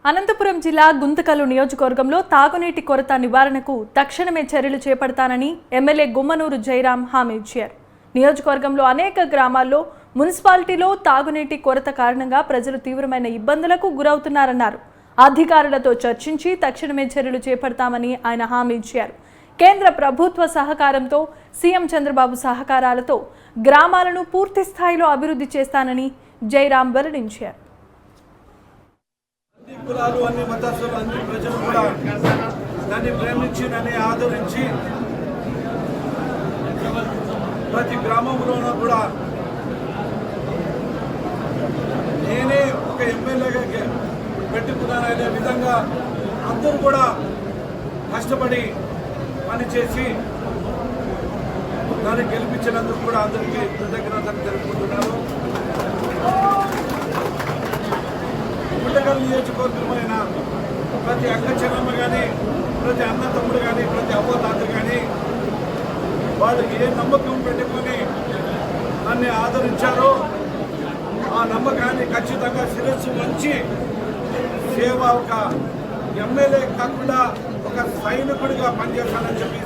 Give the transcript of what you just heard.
అనంతపురం జిల్లా గుంతకల్లు నియోజకవర్గంలో తాగునీటి కొరత నివారణకు తక్షణమే చర్యలు చేపడతానని ఎమ్మెల్యే గుమ్మనూరు జయరాం హామీ ఇచ్చారు. నియోజకవర్గంలో అనేక గ్రామాల్లో మున్సిపాలిటీలో తాగునీటి కొరత కారణంగా ప్రజలు తీవ్రమైన ఇబ్బందులకు గురవుతున్నారన్నారు. అధికారులతో చర్చించి తక్షణమే చర్యలు చేపడతామని ఆయన హామీ ఇచ్చారు. కేంద్ర ప్రభుత్వ సహకారంతో సీఎం చంద్రబాబు సహకారాలతో గ్రామాలను పూర్తి స్థాయిలో అభివృద్ధి చేస్తానని జయరాం వెల్లడించారు. కులాలు అన్ని మతస్థులు అన్ని ప్రజలు కూడా దాన్ని ప్రేమించి దాన్ని ఆదరించి ప్రతి గ్రామంలోనూ కూడా నేనే ఒక ఎమ్మెల్యేగా పెట్టుకున్నాననే విధంగా అందరూ కూడా కష్టపడి పనిచేసి దాన్ని గెలిపించినందుకు కూడా అందరికీ కృతజ్ఞతలు తెలుపుకుంటున్నారు. గుంతకల్లు నియోజకవర్గమైన ప్రతి అక్క చెల్లమ్మ కానీ, ప్రతి అన్న తమ్ముడు కానీ, ప్రతి అవ్వతాత కానీ వాళ్ళు ఏ నమ్మకం పెట్టుకొని నన్ను ఆదరించారో ఆ నమ్మకాన్ని ఖచ్చితంగా శిరస్సు వంచి సేవ ఒక ఎమ్మెల్యే కాకుండా ఒక సైనికుడిగా పనిచేస్తానని చెప్పి